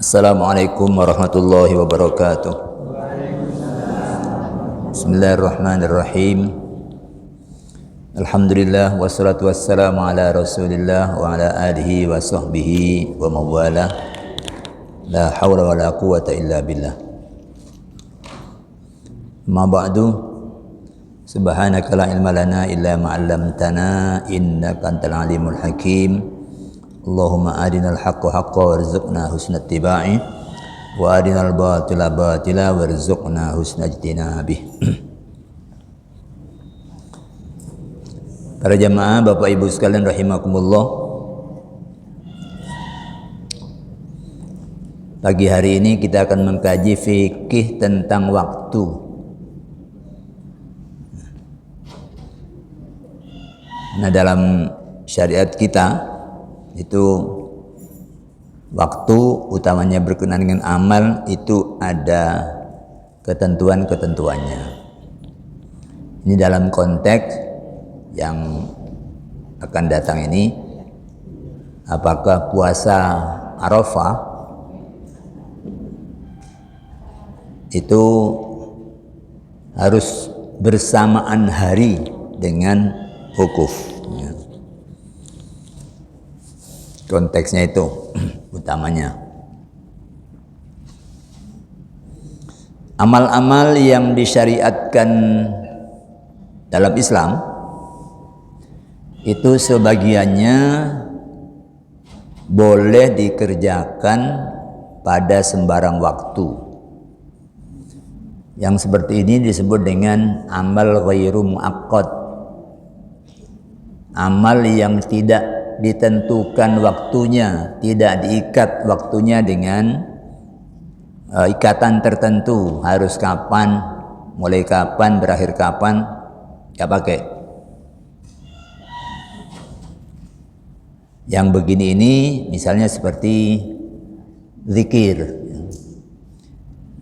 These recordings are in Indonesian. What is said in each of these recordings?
Assalamualaikum warahmatullahi wabarakatuh. Bismillahirrahmanirrahim. Alhamdulillah wassalatu wassalamu ala Rasulillah wa ala alihi wa sahbihi wa mawala. La hawla wa la quwata illa billah. Ma ba'du. Subhanaka la ilma lana illa ma 'allamtana innaka antal alimul hakim. Allahumma arinal haqqa haqqa warzuqna husna ittiba'i wa arinal batila batila warzuqna husna ijtinabih. Para jamaah, Bapak Ibu sekalian rahimakumullah. Pagi hari ini kita akan mengkaji fikih tentang waktu. Nah, dalam syariat kita itu waktu utamanya berkenaan dengan amal itu ada ketentuan-ketentuannya. Ini dalam konteks yang akan datang ini, apakah puasa Arafah itu harus bersamaan hari dengan wukuf. Konteksnya itu utamanya. Amal-amal yang disyariatkan dalam Islam itu sebagiannya boleh dikerjakan pada sembarang waktu. Yang seperti ini disebut dengan amal ghairu muaqqad. Amal yang tidak ditentukan waktunya, tidak diikat waktunya dengan ikatan tertentu, harus kapan, mulai kapan, berakhir kapan, ya pakai. Yang begini ini misalnya seperti zikir,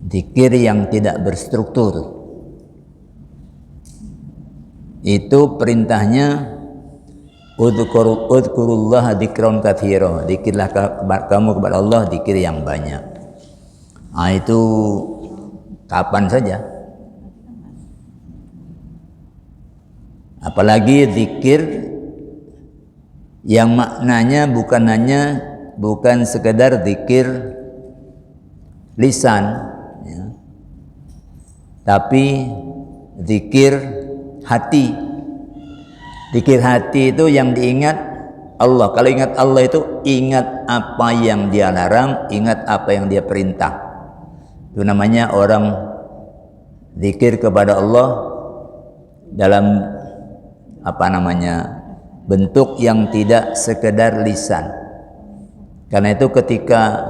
zikir yang tidak berstruktur, itu perintahnya Udhkurullaha dzikran katsira. Zikirlah kamu kepada Allah zikir yang banyak. Nah, itu kapan saja. Apalagi zikir yang maknanya bukan sekedar zikir lisan, ya, tapi zikir hati. Zikir hati itu yang diingat Allah. Kalau ingat Allah itu ingat apa yang dia larang, ingat apa yang dia perintah. Itu namanya orang zikir kepada Allah dalam bentuk yang tidak sekedar lisan. Karena itu ketika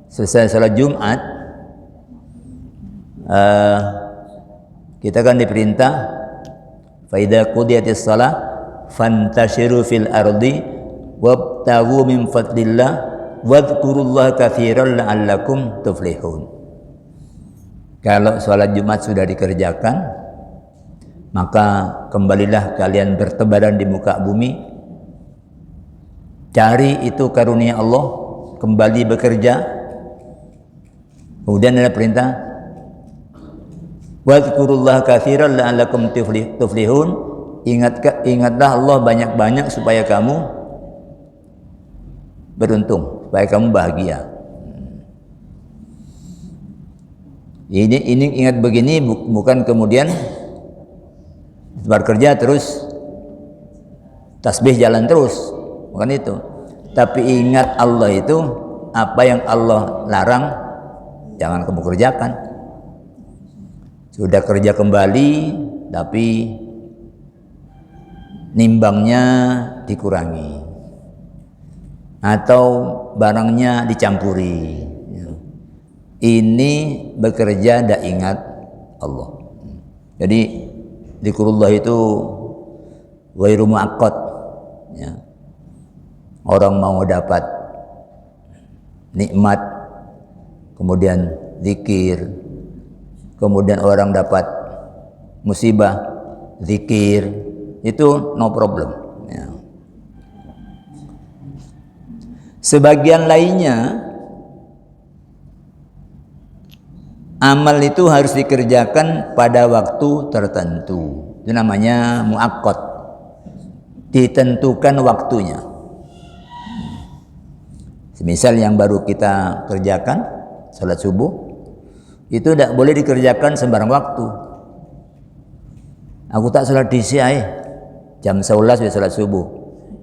selesai salat Jumat, kita kan diperintah Faida qudiyatis shalah fantashiru fil ardi wabtaghu min fadlillah wadhkurullaha katsiran la'allakum tuflihun. Kalau salat Jumat sudah dikerjakan, maka kembalilah kalian bertebaran di muka bumi, cari itu karunia Allah, kembali bekerja. Kemudian ada perintah wadhkurullaha katsiran la'allakum tuflihun. Ingatlah Allah banyak-banyak supaya kamu beruntung, supaya kamu bahagia. Ini ingat begini, bukan kemudian bekerja terus tasbih jalan terus, bukan itu. Tapi ingat Allah itu, apa yang Allah larang jangan kamu kerjakan. Sudah kerja kembali, tapi nimbangnya dikurangi atau barangnya dicampuri. Ini bekerja tidak ingat Allah. Jadi zikrullah itu ghairu muaqqat, ya. Orang mau dapat nikmat, kemudian zikir, kemudian orang dapat musibah, zikir, itu no problem, ya. Sebagian lainnya amal itu harus dikerjakan pada waktu tertentu. Itu namanya muaqqat, ditentukan waktunya. Semisal yang baru kita kerjakan, salat subuh, itu tidak boleh dikerjakan sembarang waktu. Aku tak salat di siai, jam 11 sudah salat subuh.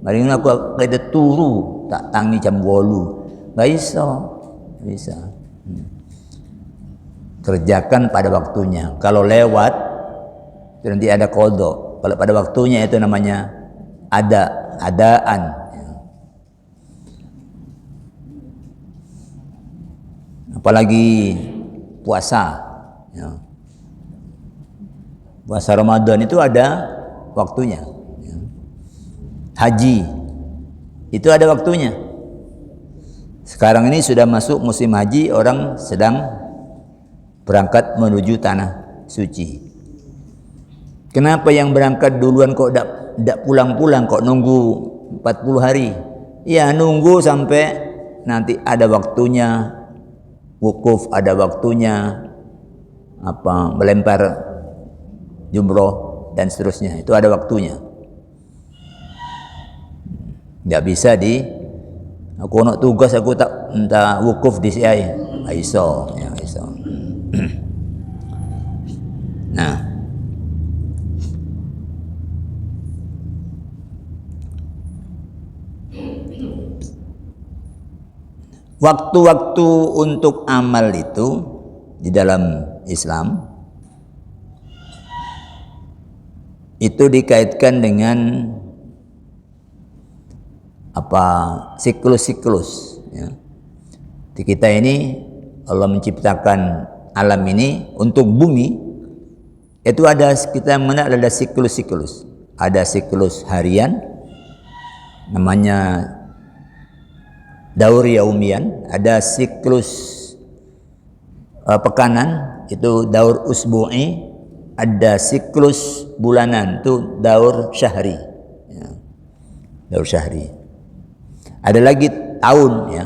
Mari aku ada turu, tak tangi jam 8. Nggak bisa. Kerjakan pada waktunya. Kalau lewat, nanti ada qadha. Kalau pada waktunya itu namanya adaan. Apalagi puasa, ya. Puasa Ramadan itu ada waktunya, ya. Haji itu ada waktunya. Sekarang ini sudah masuk musim haji, orang sedang berangkat menuju tanah suci. Kenapa yang berangkat duluan kok tidak pulang-pulang, kok nunggu 40 hari? Ya nunggu sampai nanti ada waktunya wukuf, ada waktunya melempar jumroh dan seterusnya, itu ada waktunya. Tidak bisa aku nak tugas aku tak entah wukuf di siai, iso. Nah, waktu-waktu untuk amal itu di dalam Islam itu dikaitkan dengan siklus-siklus, ya. Di kita ini Allah menciptakan alam ini untuk bumi, itu kita mengenal ada siklus-siklus. Ada siklus harian namanya daur yaumian, ada siklus pekanan itu daur usbu'i, ada siklus bulanan itu daur syahri, ya. Daur syahri. Ada lagi tahun, ya,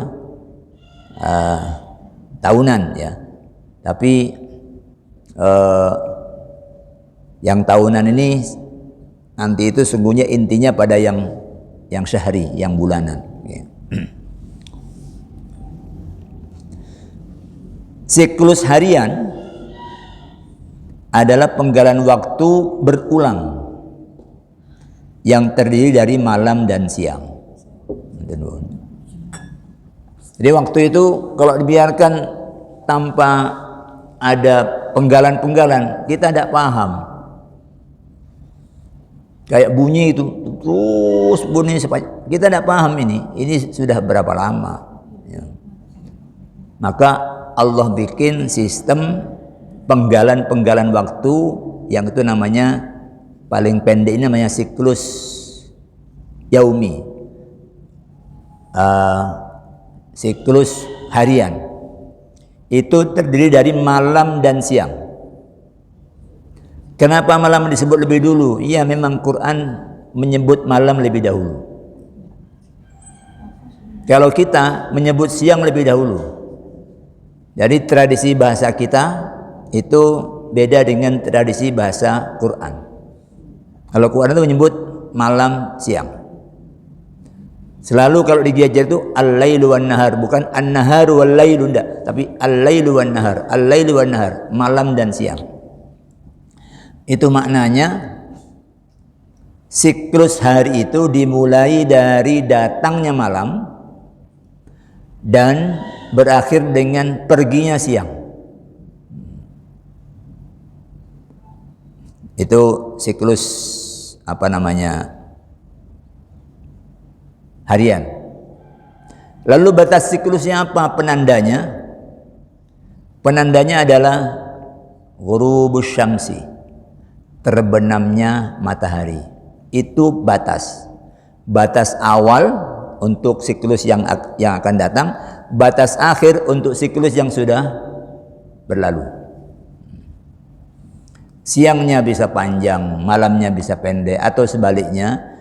tahunan, ya. Tapi yang tahunan ini nanti itu sungguhnya intinya pada yang syahri, yang bulanan, ya. Siklus harian adalah penggalan waktu berulang yang terdiri dari malam dan siang. Jadi waktu itu kalau dibiarkan tanpa ada penggalan-penggalan, kita tidak paham. Kayak bunyi itu terus bunyi kita tidak paham ini sudah berapa lama, ya. Maka Allah bikin sistem penggalan waktu yang itu namanya paling pendek ini namanya siklus yaumi, siklus harian. Itu terdiri dari malam dan siang. Kenapa malam disebut lebih dulu? Iya, memang Quran menyebut malam lebih dahulu. Kalau kita menyebut siang lebih dahulu. Jadi tradisi bahasa kita itu beda dengan tradisi bahasa Quran. Kalau Quran itu menyebut malam siang. Selalu kalau diajar itu al-lailu wan nahar, bukan an-naharu wal lailu, enggak, tapi al-lailu wan nahar, al-lailu wan nahar, malam dan siang. Itu maknanya siklus hari itu dimulai dari datangnya malam dan berakhir dengan perginya siang. Itu siklus harian. Lalu batas siklusnya apa penandanya? Penandanya adalah ghurubus syamsi, terbenamnya matahari. Itu batas awal untuk siklus yang akan datang, batas akhir untuk siklus yang sudah berlalu. Siangnya bisa panjang, malamnya bisa pendek, atau sebaliknya.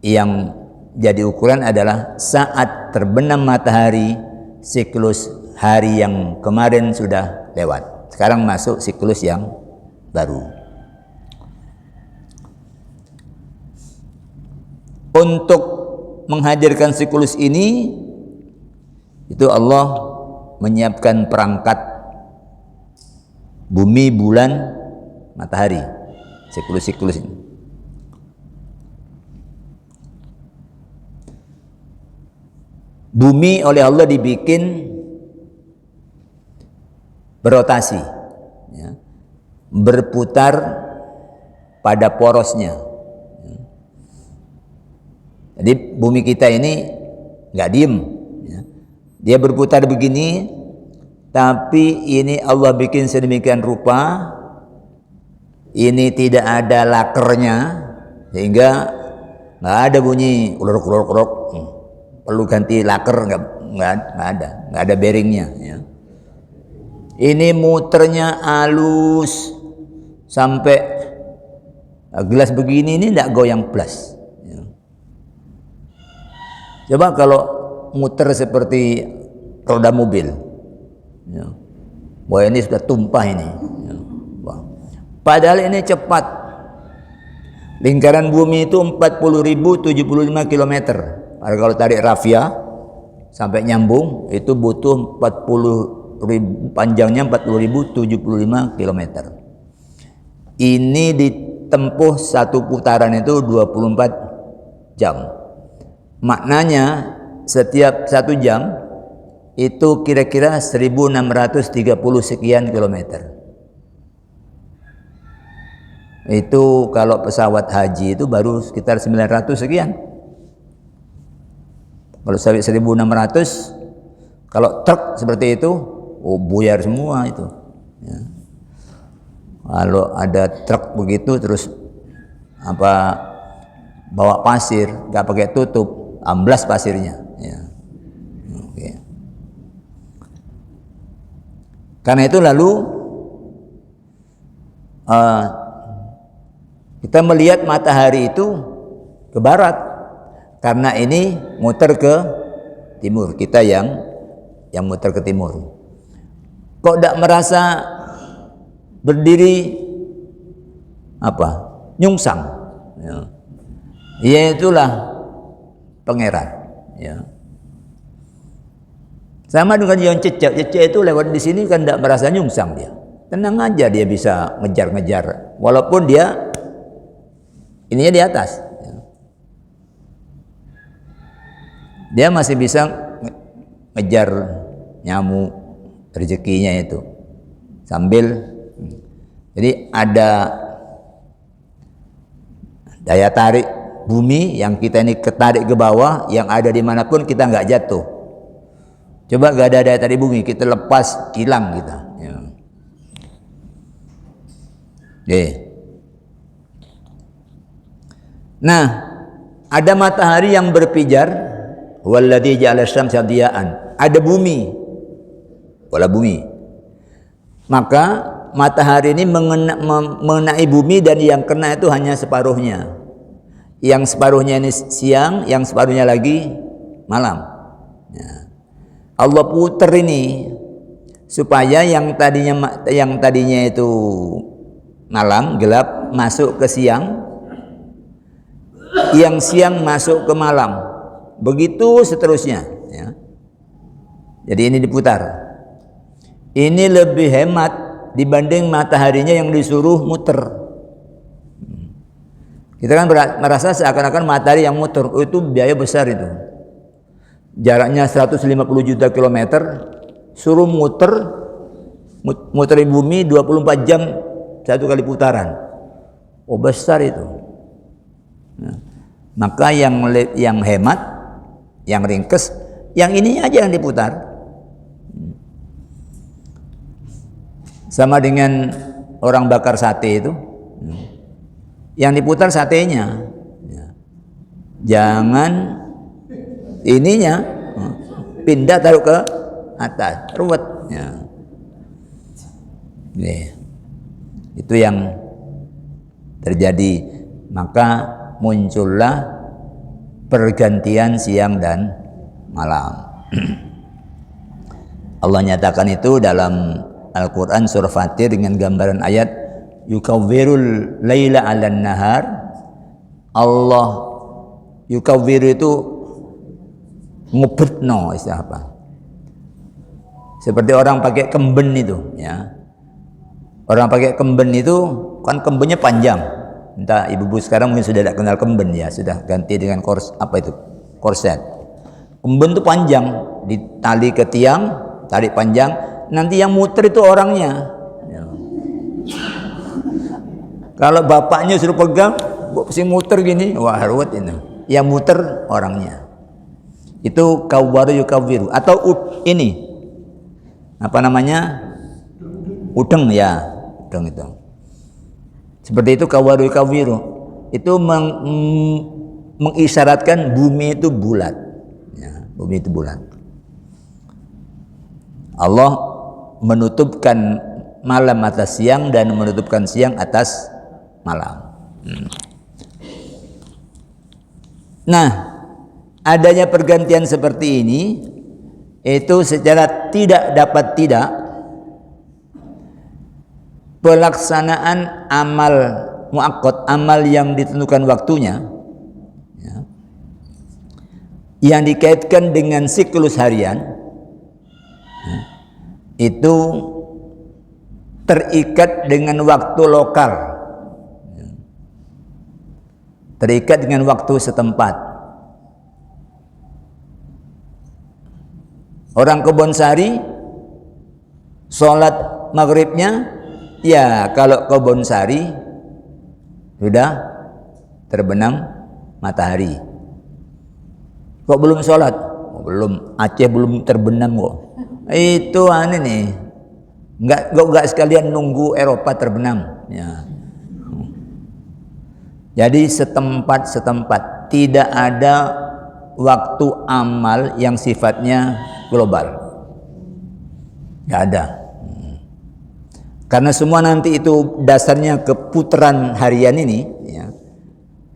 Yang jadi ukuran adalah saat terbenam matahari, siklus hari yang kemarin sudah lewat. Sekarang masuk siklus yang baru. Untuk menghadirkan siklus ini, itu Allah menyiapkan perangkat bumi, bulan, matahari, siklus-siklus ini. Bumi oleh Allah dibikin berotasi, ya, berputar pada porosnya. Jadi bumi kita ini nggak diem, ya. Dia berputar begini, tapi ini Allah bikin sedemikian rupa, ini tidak ada lakernya, sehingga nggak ada bunyi ulur-ulur. Perlu ganti laker, nggak ada bearingnya, ya. Ini muternya halus sampai gelas begini ini tidak goyang plus, ya. Coba kalau muter seperti roda mobil, ya. Wah, ini sudah tumpah ini, ya. Wah. Padahal ini cepat. Lingkaran bumi itu 40.075 km. Kalau tarik rafia sampai nyambung itu butuh 40.000, panjangnya 40.075 km. Ini ditempuh satu putaran itu 24 jam. Maknanya setiap 1 jam itu kira-kira 1630 sekian kilometer. Itu kalau pesawat haji itu baru sekitar 900 sekian. Kalau sampai 1600, kalau truk seperti itu, oh buyar semua itu, ya. Kalau ada truk begitu terus bawa pasir, nggak pakai tutup, amblas pasirnya, ya. Oke. Karena itu lalu kita melihat matahari itu ke barat. Karena ini muter ke timur, kita yang muter ke timur. Kok tidak merasa berdiri nyungsang? Ya itulah pangeran, ya. Sama dengan yang cecek itu lewat di sini kan tidak merasa nyungsang dia. Tenang aja dia bisa ngejar-ngejar, walaupun dia ininya di atas. Dia masih bisa ngejar nyamuk rezekinya itu sambil, jadi ada daya tarik bumi yang kita ini ketarik ke bawah, yang ada dimanapun kita nggak jatuh. Coba nggak ada daya tarik bumi, kita lepas hilang kita, ya. Nah, ada matahari yang berpijar. Walladzi ja'ala asy-syamsa diya'an. Ada bumi. Bola bumi. Maka matahari ini mengenai bumi dan yang kena itu hanya separuhnya. Yang separuhnya ini siang, yang separuhnya lagi malam. Ya. Allah puter ini supaya yang tadinya itu malam gelap masuk ke siang, yang siang masuk ke malam. Begitu seterusnya, ya. Jadi ini diputar. Ini lebih hemat dibanding mataharinya yang disuruh muter. Kita kan merasa seakan-akan matahari yang muter, itu biaya besar itu. Jaraknya 150 juta kilometer, suruh muter bumi 24 jam satu kali putaran. Oh besar itu. Nah, maka yang hemat, yang ringkes, yang ini aja yang diputar. Sama dengan orang bakar sate itu, yang diputar satenya, jangan ininya pindah taruh ke atas, ruwet. Itu yang terjadi. Maka muncullah pergantian siang dan malam. Allah nyatakan itu dalam Al-Quran surah Fatir dengan gambaran ayat yukawwirul laila 'alan nahar. Allah yukawwir itu ngubetno, istilah apa? Seperti orang pakai kemben itu, ya. Orang pakai kemben itu kan kembennya panjang. Entah ibu-ibu sekarang mungkin sudah tidak kenal kemben, ya, sudah ganti dengan korset. Kemben itu panjang, ditali ke tiang, tarik panjang, nanti yang muter itu orangnya. Ya. Kalau bapaknya suruh pegang, si muter gini, wah ruwet ini. Yang muter orangnya. Itu kawwaru yukawwiru, atau ini apa namanya? Udeng, ya, udeng itu. Seperti itu kawwaru yukawwiru. Itu mengisyaratkan bumi itu bulat. Ya, bumi itu bulat. Allah menutupkan malam atas siang dan menutupkan siang atas malam. Nah, adanya pergantian seperti ini itu secara tidak dapat tidak pelaksanaan amal muakkad, amal yang ditentukan waktunya, ya, yang dikaitkan dengan siklus harian, ya, itu terikat dengan waktu lokal, ya, terikat dengan waktu setempat. Orang Kebonsari sholat maghribnya, ya kalau Kebonsari sudah terbenam matahari. Kok belum sholat? Oh, belum, Aceh belum terbenam kok. Itu aneh nih, nggak sekalian nunggu Eropa terbenam. Ya. Jadi setempat, tidak ada waktu amal yang sifatnya global, nggak ada. Karena semua nanti itu dasarnya keputaran harian ini, ya.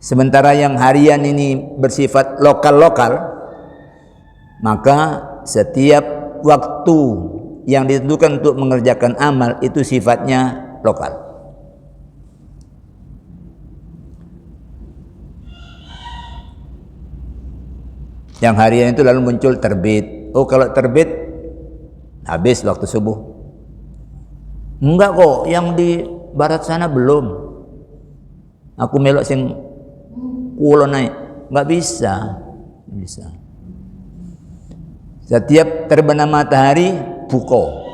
Sementara yang harian ini bersifat lokal-lokal, maka setiap waktu yang ditentukan untuk mengerjakan amal itu sifatnya lokal. Yang harian itu lalu muncul terbit. Oh, kalau terbit habis waktu subuh. Enggak kok, yang di barat sana belum. Aku melok sing kulon naik, enggak bisa. Setiap terbenam matahari buko.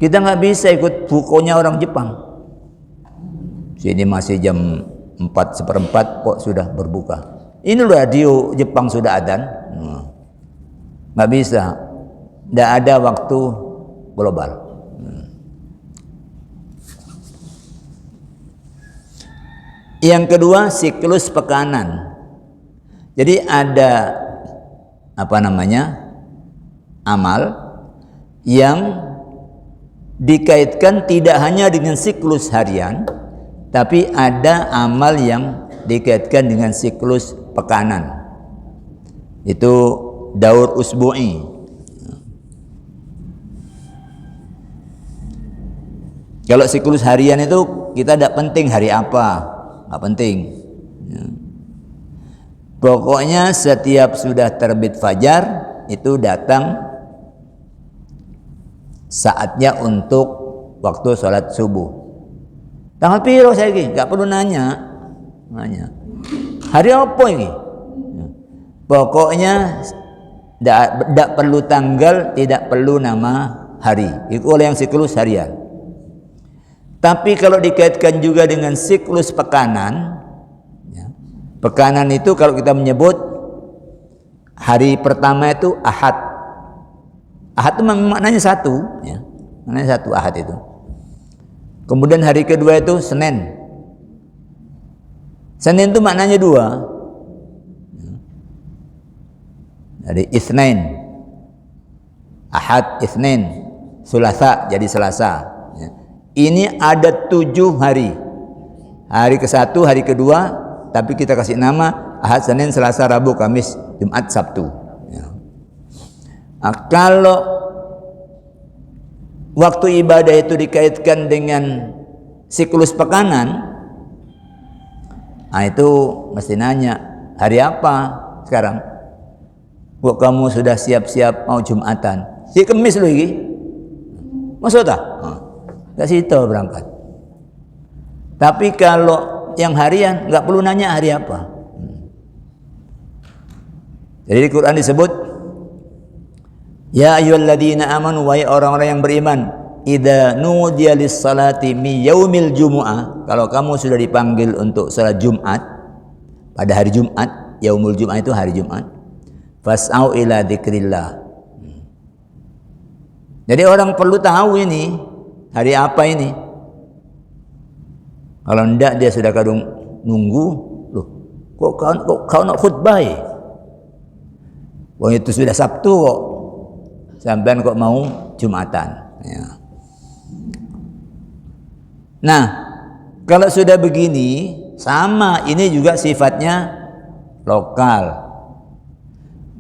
Kita enggak bisa ikut bukonya orang Jepang. Sini masih jam 4:15 kok sudah berbuka. Ini radio Jepang sudah adzan. Nggak bisa. Nggak ada waktu global. Yang kedua, siklus pekanan. Jadi ada amal yang dikaitkan tidak hanya dengan siklus harian, tapi ada amal yang dikaitkan dengan siklus pekanan. Itu daur usbu'i. Kalau siklus harian itu kita tidak penting hari apa, nggak penting. Pokoknya setiap sudah terbit fajar itu datang saatnya untuk waktu sholat subuh. Tanggal piro saya ini, nggak perlu nanya. Hari apa ini? Pokoknya tidak perlu tanggal, tidak perlu nama hari. Itu oleh yang siklus harian. Tapi kalau dikaitkan juga dengan siklus pekanan, ya, pekanan itu kalau kita menyebut hari pertama itu Ahad. Ahad itu maknanya satu, ya. Namanya satu Ahad itu. Kemudian hari kedua itu Senin. Senin itu maknanya dua. Jadi Isnin, Ahad, Isnin, Sulasa jadi Selasa. Ini ada 7 hari. Hari ke-1, hari kedua, tapi kita kasih nama Ahad, Senin, Selasa, Rabu, Kamis, Jumat, Sabtu. Nah, kalau waktu ibadah itu dikaitkan dengan siklus pekanan, nah itu mesti nanya, hari apa sekarang? Kok kamu sudah siap-siap mau Jumatan? Si Kemis lu ini. Maksud tak? Gak situ berangkat. Tapi kalau yang harian nggak perlu nanya hari apa. Jadi di Quran disebut, ya ayyuhalladzina amanu, wahai orang-orang yang beriman, idza nudiya lis-salati mi yaumil jumu'ah, kalau kamu sudah dipanggil untuk salat Jumat pada hari Jumat, yaumul Jumat itu hari Jumat, fas'au ila dzikrillah. Jadi orang perlu tahu ini hari apa ini. Kalau enggak dia sudah kadung nunggu, loh kok kau nak khutbah ya? Wah itu sudah Sabtu kok, sampean kok mau Jumatan. Ya. Nah, kalau sudah begini, sama ini juga sifatnya lokal.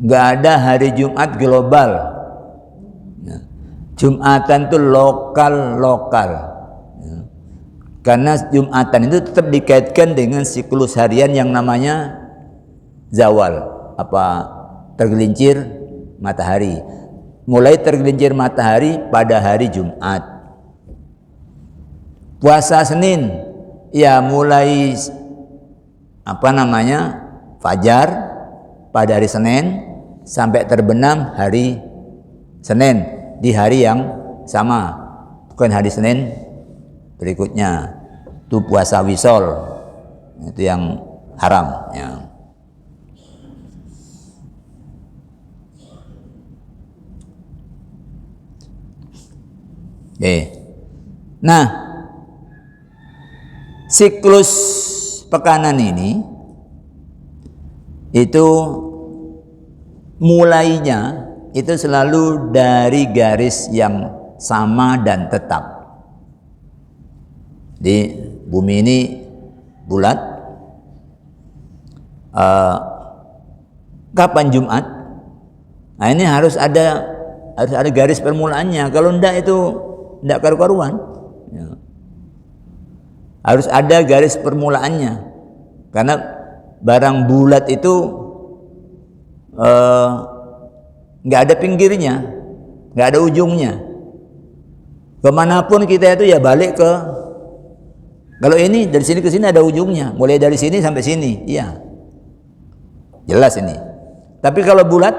Nggak ada hari Jumat global. Ya. Jumatan itu lokal. Ya. Karena Jumatan itu tetap dikaitkan dengan siklus harian yang namanya zawal, tergelincir matahari. Mulai tergelincir matahari pada hari Jumat. Puasa Senin, ya mulai fajar pada hari Senin sampai terbenam hari Senin di hari yang sama, bukan hari Senin berikutnya. Itu puasa wisol, itu yang haram. Ya. Nah, siklus pekanan ini itu mulainya itu selalu dari garis yang sama dan tetap. Di bumi ini bulat. Kapan Jumat? Nah ini harus ada garis permulaannya. Kalau enggak itu enggak karu-karuan. Ya. Harus ada garis permulaannya. Karena barang bulat itu enggak ada pinggirnya, enggak ada ujungnya. Kemanapun kita itu ya balik ke. Kalau ini dari sini ke sini ada ujungnya, mulai dari sini sampai sini, iya. Jelas ini. Tapi kalau bulat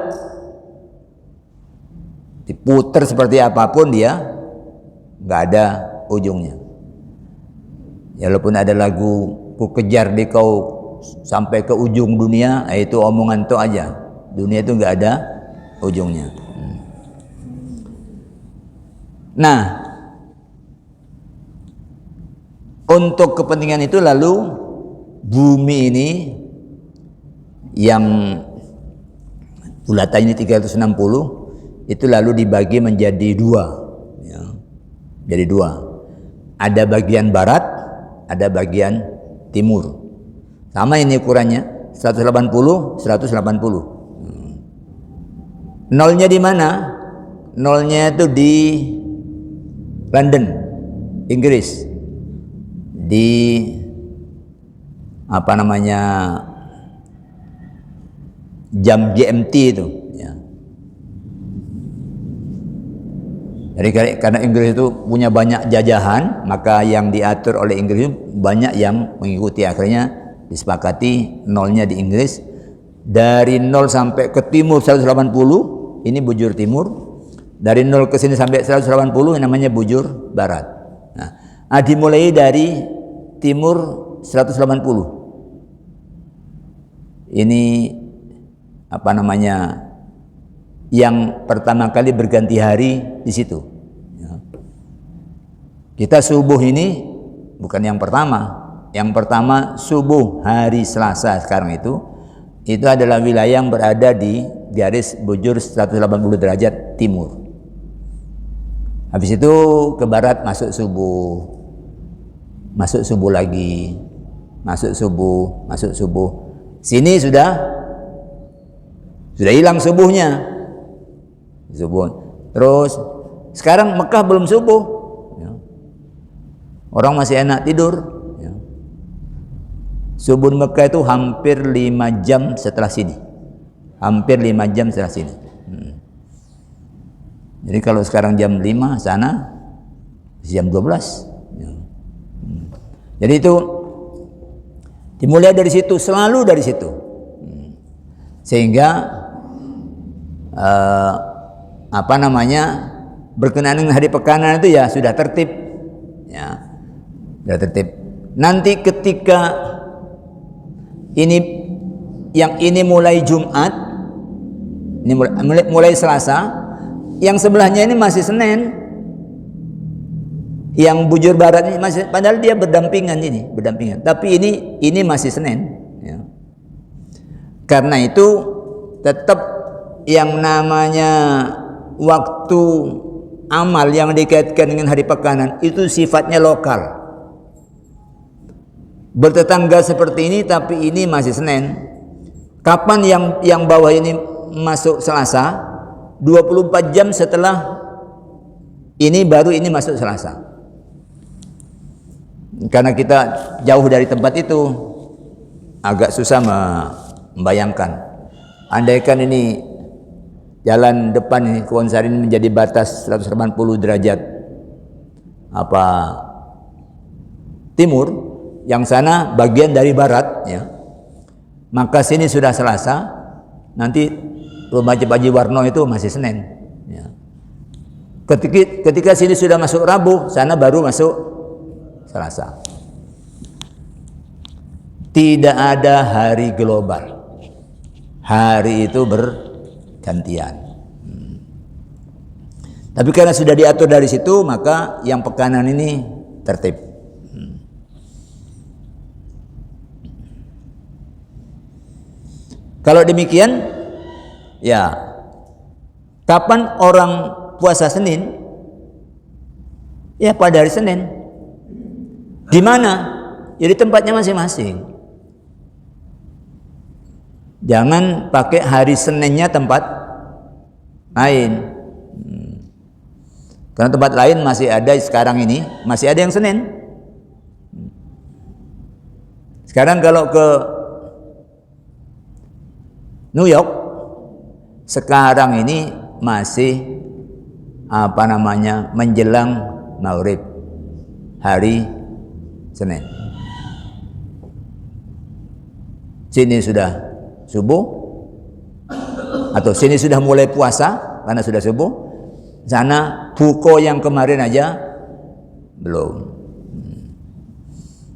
diputer seperti apapun dia nggak ada ujungnya. Ya walaupun ada lagu ku kejar di kau sampai ke ujung dunia, itu omongan itu aja. Dunia itu nggak ada ujungnya. Nah, untuk kepentingan itu lalu bumi ini yang bulatannya 360 itu lalu dibagi menjadi dua. Ya. Jadi dua. Ada bagian barat, ada bagian timur. Sama ini ukurannya 180, 180. Nolnya di mana? Nolnya itu di London, Inggris. Di jam GMT itu ya. Jadi karena Inggris itu punya banyak jajahan, maka yang diatur oleh Inggris banyak yang mengikuti. Akhirnya disepakati nolnya di Inggris. Dari 0 sampai ke timur 180 ini bujur timur. Dari 0 ke sini sampai 180 namanya bujur barat. Nah, dimulai dari timur 180. Ini yang pertama kali berganti hari di situ. Ya. Kita subuh ini bukan yang pertama. Yang pertama subuh hari Selasa sekarang itu adalah wilayah yang berada di garis bujur 180 derajat timur. Habis itu ke barat masuk subuh lagi, masuk subuh. Sini sudah hilang subuhnya. Terus sekarang Mekah belum subuh. Orang masih enak tidur. Subuh Mekah itu hampir 5 jam setelah sini. Jadi kalau sekarang jam 5 sana jam 12. Jadi itu dimulai dari situ, selalu dari situ. Sehingga berkenaan dengan hari pekanan itu ya sudah tertib. Ya. Sudah tertib. Nanti ketika ini mulai Jumat, ini mulai Selasa, yang sebelahnya ini masih Senin, yang bujur barat ini masih, padahal dia berdampingan, tapi ini masih Senin. Ya. Karena itu tetap yang namanya waktu amal yang dikaitkan dengan hari pekanan itu sifatnya lokal. Bertetangga seperti ini tapi ini masih Senin. Kapan yang bawah ini masuk Selasa? 24 jam setelah ini baru ini masuk Selasa. Karena kita jauh dari tempat itu agak susah membayangkan. Andaikan ini jalan depan ini Kewonsari ini menjadi batas 180 derajat timur, yang sana bagian dari barat, ya. Maka sini sudah Selasa, nanti rumah Haji Warno itu masih Senin. Ya. Ketika sini sudah masuk Rabu, sana baru masuk Selasa. Tidak ada hari global. Hari itu bergantian. Tapi karena sudah diatur dari situ, maka yang pekanan ini tertib. Kalau demikian, ya, kapan orang puasa Senin? Ya pada hari Senin. Di mana? Ya di tempatnya masing-masing. Jangan pakai hari Seninnya tempat lain. Karena tempat lain masih ada sekarang ini, masih ada yang Senin. Sekarang kalau ke New York sekarang ini masih menjelang maghrib hari Senin. Sini sudah subuh atau sini sudah mulai puasa karena sudah subuh. Sana buko yang kemarin aja belum.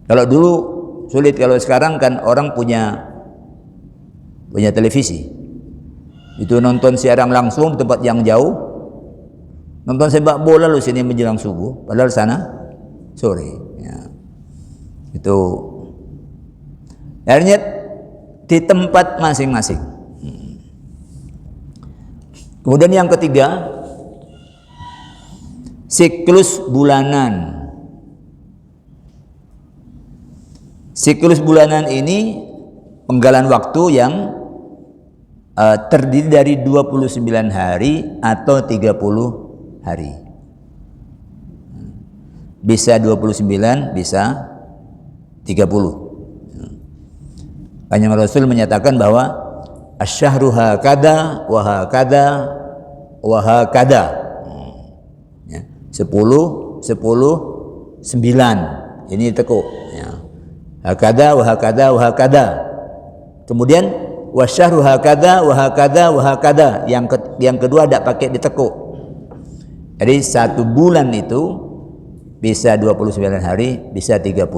Kalau dulu sulit, kalau sekarang kan orang punya televisi, itu nonton siaran langsung di tempat yang jauh, nonton sepak bola lu sini menjelang subuh, padahal sana sore. Ya. Itu akhirnya di tempat masing-masing. Kemudian yang ketiga, siklus bulanan. Siklus bulanan ini penggalan waktu yang terdiri dari 29 hari atau 30 hari. Bisa 29, bisa 30. Kanjeng Rasul menyatakan bahwa asyhru hakada wa hakada wa hakada. 10 9 ini tekuk, ya. Hakada wa hakada wa hakada. Kemudian wasyahru hakada wa hakada wa hakada. Yang kedua tidak pakai ditekuk. Jadi satu bulan itu bisa 29 hari, bisa 30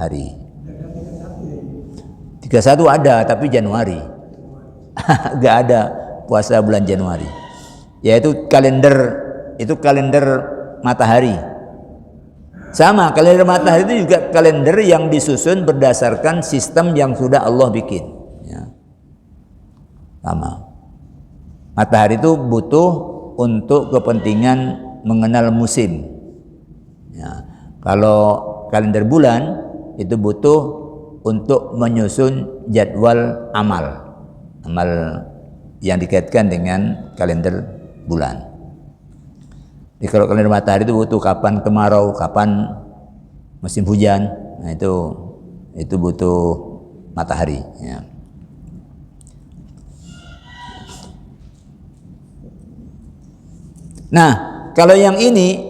hari. 31 ada tapi Januari. Enggak ada puasa bulan Januari. Yaitu kalender matahari. Sama, kalender matahari itu juga kalender yang disusun berdasarkan sistem yang sudah Allah bikin. Ya. Sama. Matahari itu butuh untuk kepentingan mengenal musim. Ya. Kalau kalender bulan itu butuh untuk menyusun jadwal amal yang dikaitkan dengan kalender bulan. Jadi kalau kalender matahari itu butuh kapan kemarau, kapan musim hujan, nah itu butuh matahari. Ya. Nah, kalau yang ini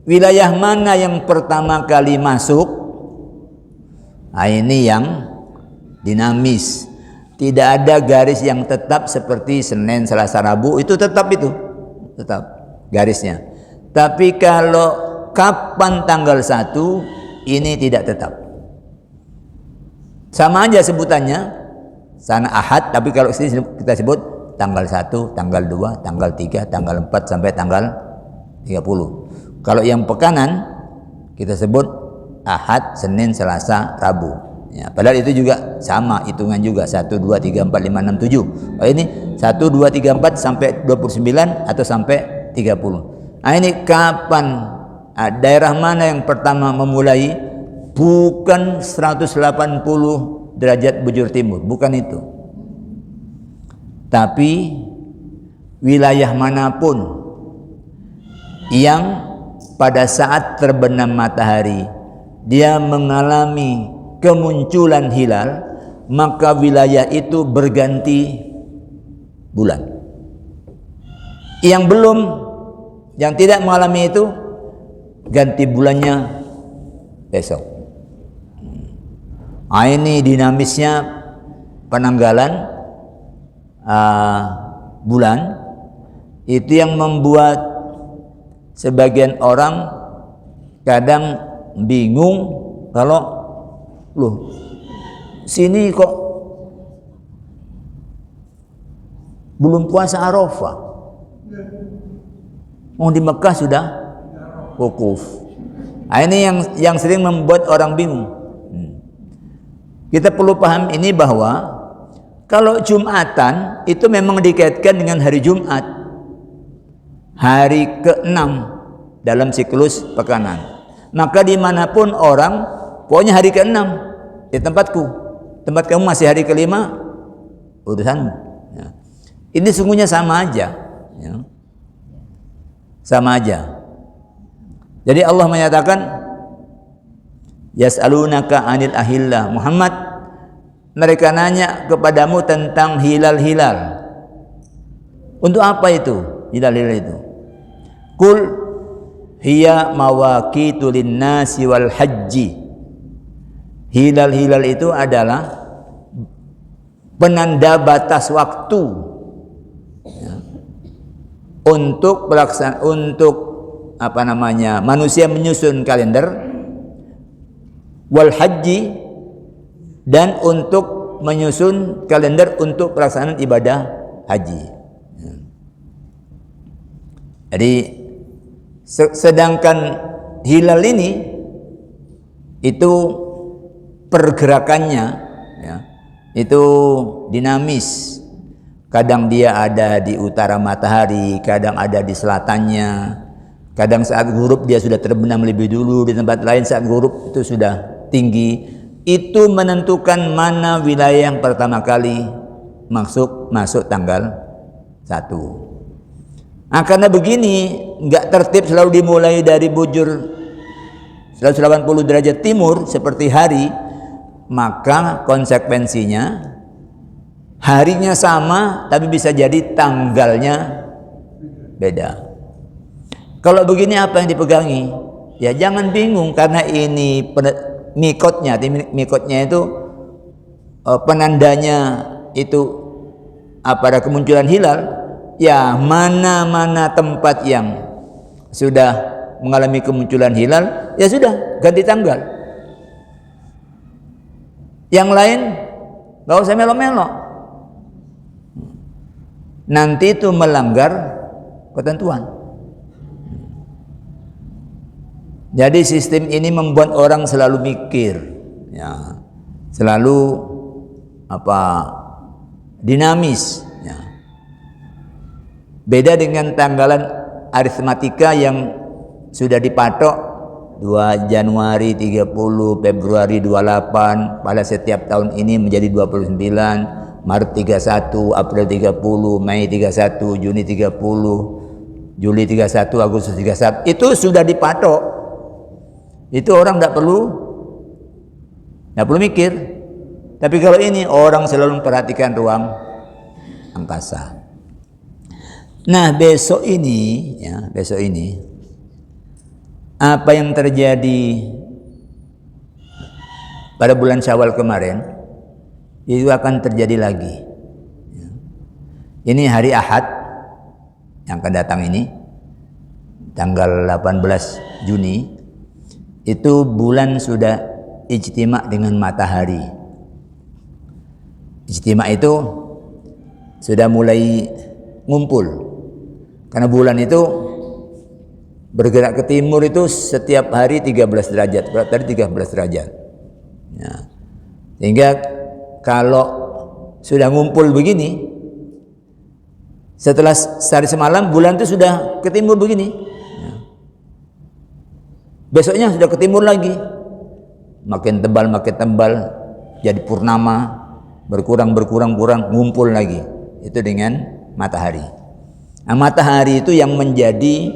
wilayah mana yang pertama kali masuk? Nah, ini yang dinamis. Tidak ada garis yang tetap seperti Senin, Selasa, Rabu, itu tetap garisnya. Tapi kalau kapan tanggal 1 ini tidak tetap. Sama aja sebutannya. Sana Ahad, tapi kalau sini kita sebut tanggal 1, tanggal 2, tanggal 3, tanggal 4 sampai tanggal 30. Kalau yang pekanan kita sebut Ahad, Senin, Selasa, Rabu. Ya, padahal itu juga sama hitungan juga 1, 2, 3, 4, 5, 6, 7. Oh, ini 1, 2, 3, 4 sampai 29 atau sampai 30. Nah, ini kapan? Daerah mana yang pertama memulai? Bukan 180 derajat bujur timur, bukan itu. Tapi wilayah manapun yang pada saat terbenam matahari dia mengalami kemunculan hilal, maka wilayah itu berganti bulan. Yang belum, yang tidak mengalami itu, ganti bulannya besok. Nah, ini dinamisnya penanggalan bulan, itu yang membuat sebagian orang kadang bingung kalau loh, sini kok belum puasa Arafah. Oh, di Mekah sudah wukuf. Nah, ini yang sering membuat orang bingung. Kita perlu paham ini bahwa kalau Jumatan itu memang dikaitkan dengan hari Jumat, hari ke-6 dalam siklus pekanan. Maka dimanapun orang, pokoknya hari ke-6 di tempatku, tempat kamu masih hari ke-5, urusanmu. Ya. Ini sungguhnya sama aja. Ya. Sama aja. Jadi Allah menyatakan, Yas'alunaka anil ahillah. Muhammad, mereka nanya kepadamu tentang hilal-hilal. Untuk apa itu? Hilal-hilal itu. Qul hiya mawaqitu linnasi wal hajji. Hilal-hilal itu adalah penanda batas waktu, ya, untuk manusia menyusun kalender, wal haji, dan untuk menyusun kalender untuk pelaksanaan ibadah haji. Ya. Jadi sedangkan hilal ini itu pergerakannya, ya, itu dinamis. Kadang dia ada di utara matahari, kadang ada di selatannya. Kadang saat ghurub dia sudah terbenam lebih dulu, di tempat lain saat ghurub itu sudah tinggi. Itu menentukan mana wilayah yang pertama kali masuk tanggal 1. Nah, karena begini nggak tertib selalu dimulai dari bujur 180 derajat timur seperti hari, maka konsekuensinya harinya sama tapi bisa jadi tanggalnya beda. Kalau begini apa yang dipegangi? Ya jangan bingung, karena ini mikotnya itu penandanya itu pada kemunculan hilal. Ya mana tempat yang sudah mengalami kemunculan hilal, ya sudah ganti tanggal. Yang lain gak usah melo-melo, nanti itu melanggar ketentuan. Jadi sistem ini membuat orang selalu mikir, ya, selalu dinamis. Ya. Beda dengan tanggalan aritmatika yang sudah dipatok 2 Januari 30, Februari 28, pada setiap tahun ini menjadi 29, Maret 31, April 30, Mei 31, Juni 30, Juli 31, Agustus 31. Itu sudah dipatok. Itu orang tidak perlu mikir. Tapi kalau ini orang selalu memperhatikan ruang angkasa. Nah, besok ini apa yang terjadi pada bulan Syawal kemarin itu akan terjadi lagi. Ini hari Ahad yang akan datang ini, tanggal 18 Juni. Itu bulan sudah ijtima dengan matahari. Ijtima itu sudah mulai ngumpul. Karena bulan itu bergerak ke timur itu setiap hari 13 derajat. Berarti 13 derajat. Ya. Sehingga kalau sudah ngumpul begini, setelah sehari semalam bulan itu sudah ke timur begini. Besoknya sudah ke timur lagi, makin tebal, jadi purnama, berkurang, ngumpul lagi. Itu dengan matahari. Nah, matahari itu yang menjadi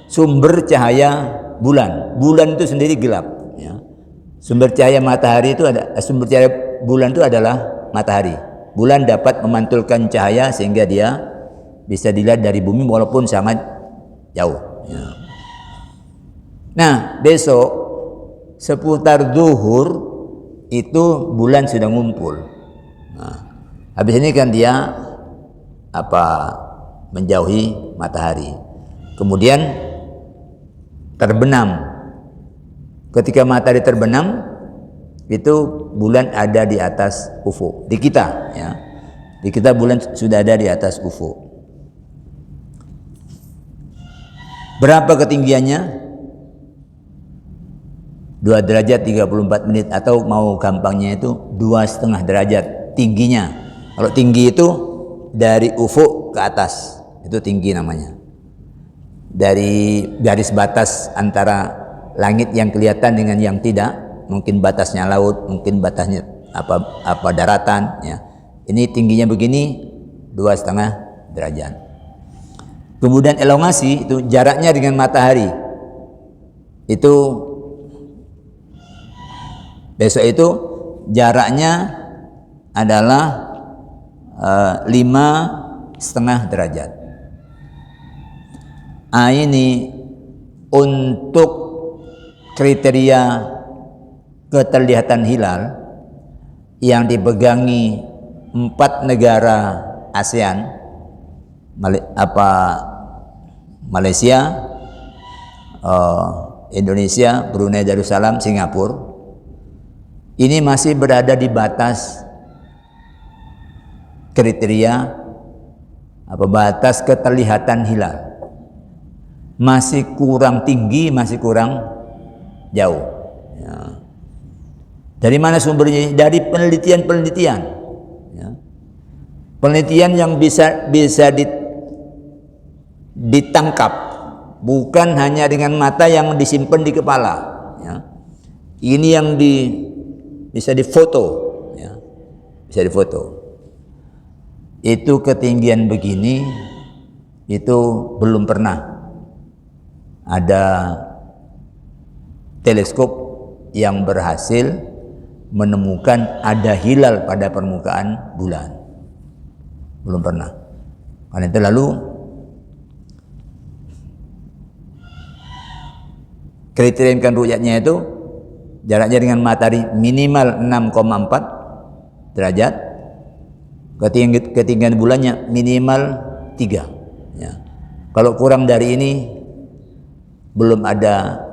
sumber cahaya bulan. Bulan itu sendiri gelap. Ya. Sumber cahaya bulan itu adalah matahari. Bulan dapat memantulkan cahaya sehingga dia bisa dilihat dari bumi walaupun sangat jauh. Ya. Nah, besok seputar zuhur itu bulan sudah ngumpul. Nah, habis ini kan dia menjauhi matahari. Kemudian terbenam. Ketika matahari terbenam, itu bulan ada di atas ufuk. Di kita, ya. Di kita bulan sudah ada di atas ufuk. Berapa ketinggiannya? 2 derajat 34 menit, atau mau gampangnya itu 2,5 derajat tingginya. Kalau tinggi itu dari ufuk ke atas, itu tinggi namanya. Dari garis batas antara langit yang kelihatan dengan yang tidak, mungkin batasnya laut, mungkin batasnya daratan, ya. Ini tingginya begini, 2,5 derajat. Kemudian elongasi itu jaraknya dengan matahari. Itu besok itu jaraknya adalah 5,5 derajat. Ini untuk kriteria keterlihatan hilal yang dipegangi 4 negara ASEAN, Malaysia, Indonesia, Brunei Darussalam, Singapura. Ini masih berada di batas kriteria batas keterlihatan hilal. Masih kurang tinggi, masih kurang jauh. Ya. Dari mana sumbernya? Dari penelitian-penelitian. Ya. Penelitian yang bisa ditangkap, bukan hanya dengan mata yang disimpan di kepala. Ya. Ini yang bisa difoto, ya. Bisa difoto. Itu ketinggian begini, itu belum pernah ada teleskop yang berhasil menemukan ada hilal pada permukaan bulan. Belum pernah. Karena itu lalu kriteria ru'yatnya itu jaraknya dengan matahari minimal 6,4 derajat, ketinggian bulannya minimal 3. Ya. Kalau kurang dari ini belum ada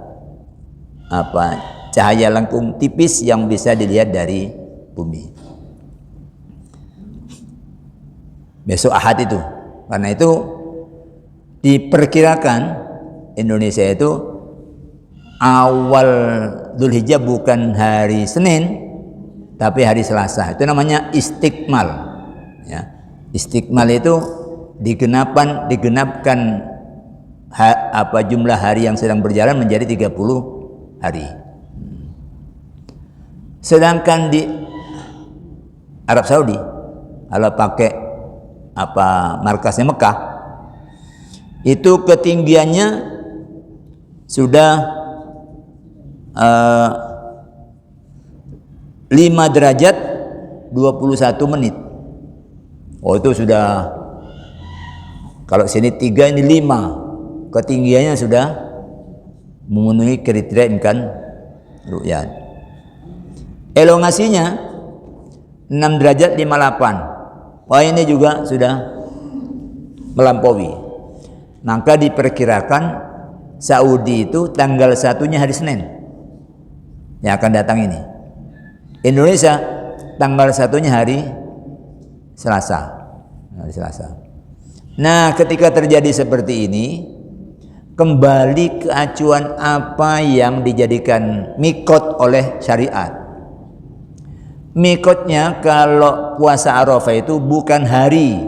cahaya lengkung tipis yang bisa dilihat dari bumi. Besok Ahad itu, karena itu diperkirakan Indonesia itu awal Dzulhijjah bukan hari Senin tapi hari Selasa. Itu namanya istiqmal. Ya. Istiqmal itu digenapkan jumlah hari yang sedang berjalan menjadi 30 hari. Sedangkan di Arab Saudi kalau pakai markasnya Mekah, itu ketinggiannya sudah 5 derajat 21 menit. Oh, itu sudah, kalau sini 3 ini 5, ketinggiannya sudah memenuhi kriteria imkan ru'yat. Elongasinya 6 derajat 58. Oh, ini juga sudah melampaui. Maka diperkirakan Saudi itu tanggal 1-nya hari Senin yang akan datang ini. Indonesia tanggal 1-nya hari Selasa. Nah, ketika terjadi seperti ini, kembali ke acuan apa yang dijadikan mikot oleh syariat. Mikotnya kalau puasa Arafah itu bukan hari,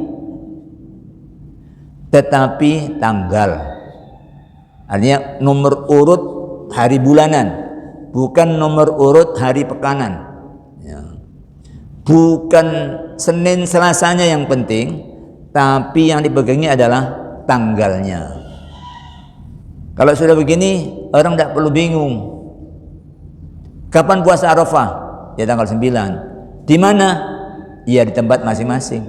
tetapi tanggal. Artinya nomor urut hari bulanan, bukan nomor urut hari pekanan. Ya. Bukan Senin Selasanya yang penting, tapi yang dipegangi adalah tanggalnya. Kalau sudah begini, orang tidak perlu bingung. Kapan puasa Arafah? Ya tanggal 9. Di mana? Ya di tempat masing-masing.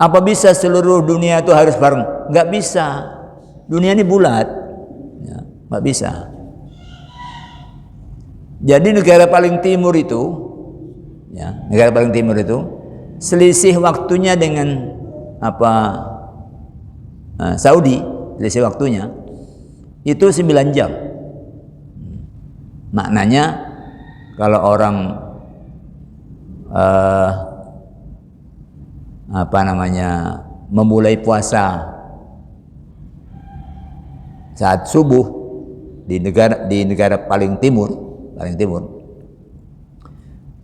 Apa bisa seluruh dunia itu harus bareng? Enggak bisa. Dunia ini bulat. Ya, enggak bisa. Jadi negara paling timur itu, selisih waktunya dengan Saudi, selisih waktunya itu 9 jam. Maknanya kalau orang memulai puasa saat subuh di negara paling timur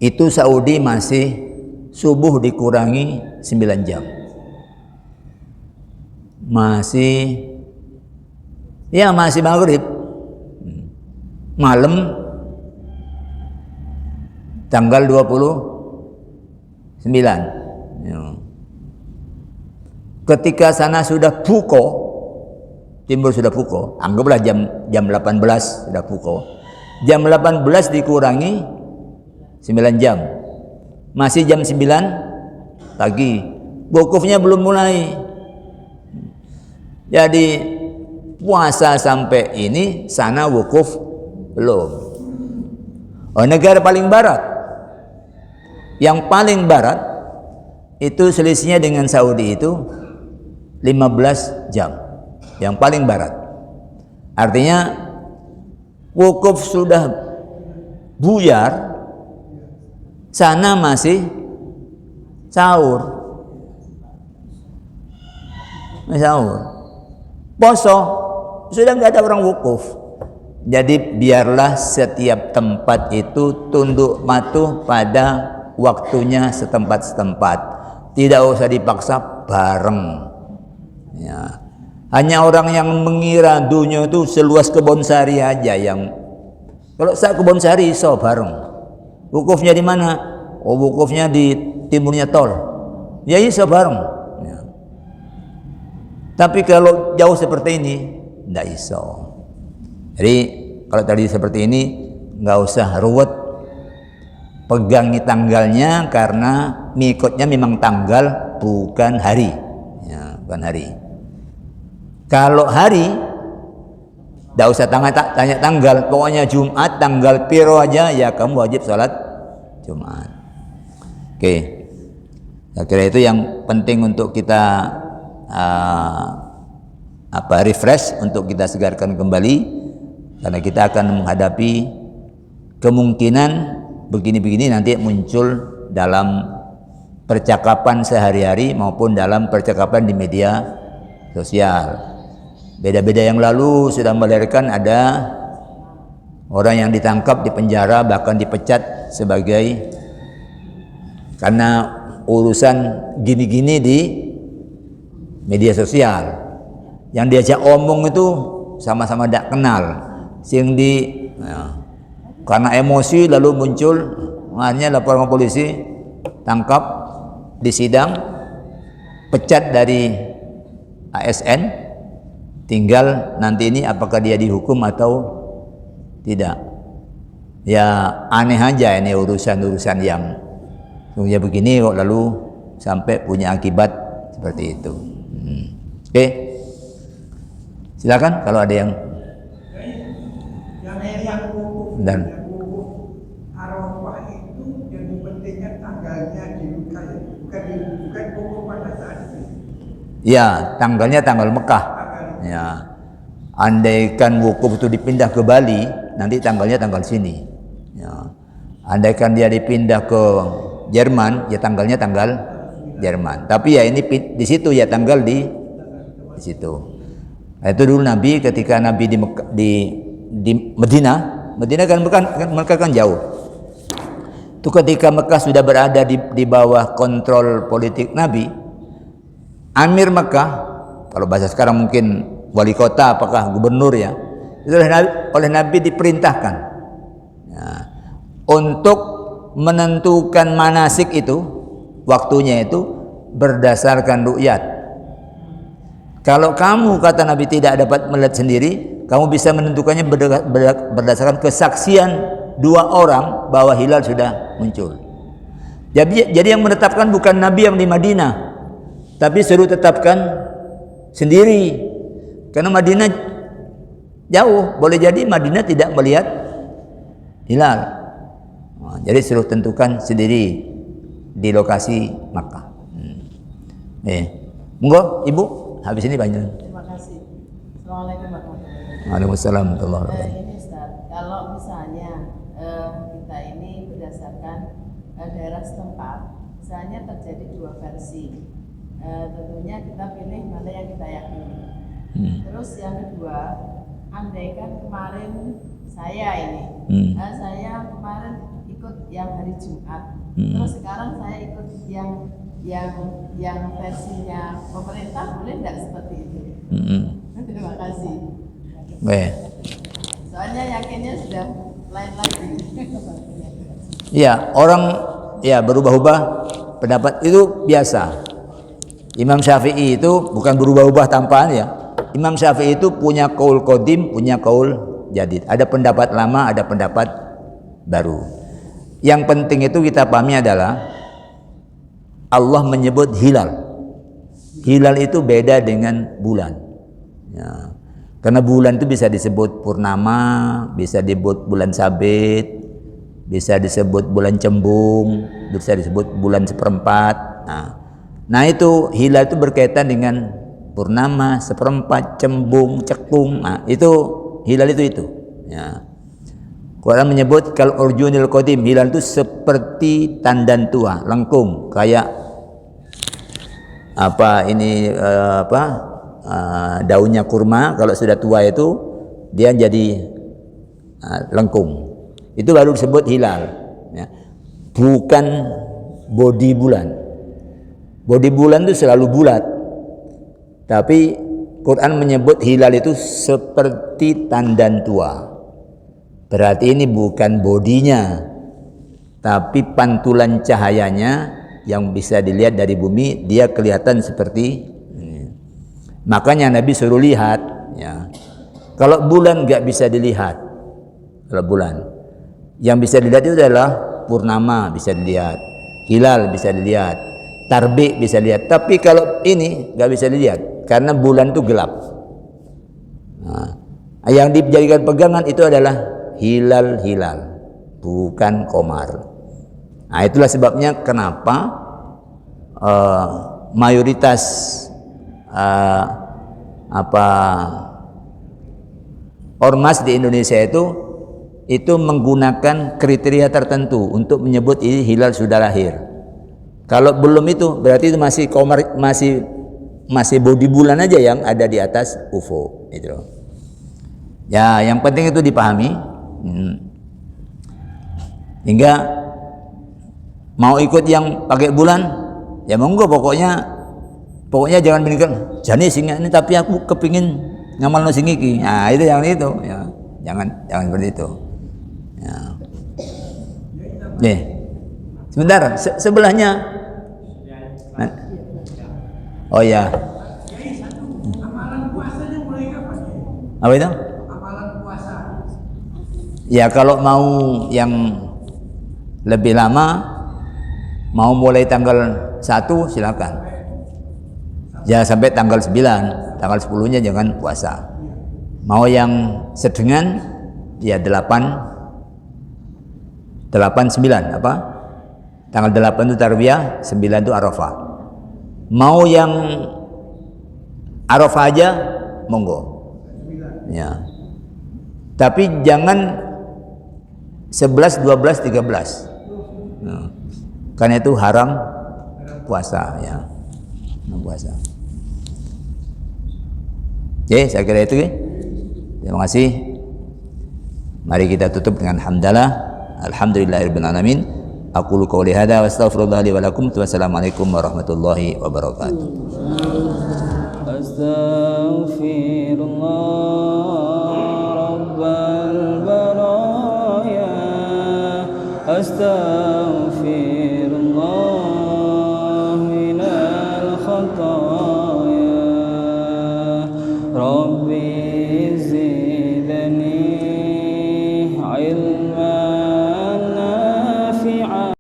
itu Saudi masih subuh dikurangi 9 jam. Masih maghrib. Malam tanggal 29. Ketika sana sudah pukul, timur sudah pukul, anggaplah jam 18 sudah pukul. Jam 18 dikurangi 9 jam. Masih jam 9 pagi. Wukufnya belum mulai. Jadi puasa sampai ini, sana wukuf belum. Oh, negara paling barat. Yang paling barat itu selisihnya dengan Saudi itu 15 jam. Yang paling barat. Artinya wukuf sudah buyar, sana masih sahur. Poso sudah nggak ada orang wukuf. Jadi biarlah setiap tempat itu tunduk patuh pada waktunya setempat-setempat. Tidak usah dipaksa bareng. Ya. Hanya orang yang mengira dunia itu seluas kebun sari aja yang, kalau saya kebun sari iso bareng. Wukufnya di mana? Oh, wukufnya di timurnya tol. Ya iso bareng. Ya. Tapi kalau jauh seperti ini, tidak iso. Jadi kalau tadi seperti ini, nggak usah ruwet. Pegangi tanggalnya karena mikotnya memang tanggal, bukan hari. Ya, bukan hari. Kalau hari, tidak usah tanya tanggal. Pokoknya Jumat tanggal piro aja, ya kamu wajib sholat Jumat. Oke. Saya kira itu yang penting untuk kita refresh, untuk kita segarkan kembali, karena kita akan menghadapi kemungkinan begini-begini nanti muncul dalam percakapan sehari-hari maupun dalam percakapan di media sosial. Beda-beda yang lalu sudah melahirkan ada orang yang ditangkap, dipenjara, bahkan dipecat sebagai karena urusan gini-gini di media sosial. Yang diajak omong itu sama-sama tidak kenal. Karena emosi lalu muncul, hanya laporan ke polisi, tangkap, disidang, pecat dari ASN, tinggal nanti ini apakah dia dihukum atau tidak. Ya aneh aja ini urusan-urusan yang ya begini kok lalu sampai punya akibat seperti itu. Oke. Silakan kalau ada yang dan Arafah itu yang pentingnya tanggalnya bukan pokok pada saat itu. Ya, tanggalnya tanggal Mekah. Ya. Andaikan wukuf itu dipindah ke Bali, nanti tanggalnya tanggal sini. Ya. Andaikan dia dipindah ke Jerman, ya tanggalnya tanggal Jerman. Tapi ya ini di situ ya tanggal di situ. Nah, itu dulu Nabi ketika Nabi di Madinah kan Mekah kan jauh. Itu ketika Mekah sudah berada di bawah kontrol politik Nabi, Amir Mekah, kalau bahasa sekarang mungkin wali kota, apakah gubernur ya, itu oleh Nabi diperintahkan ya, untuk menentukan manasik itu, waktunya itu berdasarkan ru'yat. Kalau kamu, kata Nabi, tidak dapat melihat sendiri, kamu bisa menentukannya berdasarkan kesaksian dua orang bahwa hilal sudah muncul. Jadi yang menetapkan bukan Nabi yang di Madinah, tapi suruh tetapkan sendiri. Karena Madinah jauh, boleh jadi Madinah tidak melihat hilal. Jadi suruh tentukan sendiri di lokasi Makkah. Monggo Ibu, habis ini banyak. Terima kasih. Assalamualaikum warahmatullahi wabarakatuh. Waalaikumsalam warahmatullahi wabarakatuh. Ini Ustaz, kalau misalnya kita ini berdasarkan daerah setempat, misalnya terjadi dua versi. Tentunya kita pilih mana yang kita yakini. Terus yang kedua, andaikan kemarin saya ini, saya kemarin ikut yang hari Jumat, terus sekarang saya ikut yang versinya pemerintah, boleh tidak seperti itu? Terima kasih. Baik. Soalnya yakinnya sudah lain lagi. Ya, orang ya berubah-ubah pendapat itu biasa. Imam Syafi'i itu bukan berubah-ubah tanpa ya. Imam Syafi'i itu punya qaul qadim, punya qaul jadid. Ada pendapat lama, ada pendapat baru. Yang penting itu kita pahami adalah Allah menyebut hilal. Hilal itu beda dengan bulan. Ya. Karena bulan itu bisa disebut purnama, bisa disebut bulan sabit, bisa disebut bulan cembung, bisa disebut bulan seperempat. Nah itu hilal itu berkaitan dengan purnama, seperempat, cembung, cekung. Nah, itu hilal itu. Ya. Quran menyebut kal urjunil qadim, hilal itu seperti tandan tua, lengkung, kayak daunnya kurma. Kalau sudah tua itu dia jadi lengkung. Itu baru disebut hilal. Ya. Bukan bodi bulan. Bodi bulan itu selalu bulat. Tapi Quran menyebut hilal itu seperti tandan tua. Berarti ini bukan bodinya, tapi pantulan cahayanya yang bisa dilihat dari bumi, dia kelihatan seperti ini. Makanya Nabi suruh lihat ya. Kalau bulan nggak bisa dilihat. Kalau bulan yang bisa dilihat itu adalah purnama, bisa dilihat, hilal bisa dilihat, tarbi bisa dilihat. Tapi kalau ini nggak bisa dilihat karena bulan itu gelap. Nah, yang dijadikan pegangan itu adalah hilal, bukan qamar. Nah, itulah sebabnya kenapa mayoritas ormas di Indonesia itu menggunakan kriteria tertentu untuk menyebut ini hilal sudah lahir. Kalau belum itu berarti itu masih qamar, masih masih bodi bulan aja yang ada di atas UFO itu. Ya, yang penting itu dipahami. Hingga mau ikut yang pakai bulan, ya monggo, pokoknya jangan bilang jane singa ini tapi aku kepingin ngamalno sing iki. Nah, itu jangan itu ya. Jangan seperti itu. Ya. Nih. Sebentar, sebelahnya. Oh ya. Amalan puasanya mulai kapan? Apa itu? Amalan puasa. Ya kalau mau yang lebih lama, mau mulai tanggal 1 silakan. Ya sampai tanggal 9, tanggal 10-nya jangan puasa. Mau yang sedengan ya 8 9 apa? Tanggal 8 itu Tarwiyah, 9 itu Arafah. Mau yang Arafah aja monggo. Ya. Tapi jangan 11, 12, 13. Nah, karena itu haram puasa ya. Puasa. Oke, saya kira itu ya. Terima kasih. Mari kita tutup dengan hamdalah. Alhamdulillahirabbil alamin. Aqulu qouli hadza wa astaghfirullah li wa lakum. Wassalamualaikum warahmatullahi wabarakatuh.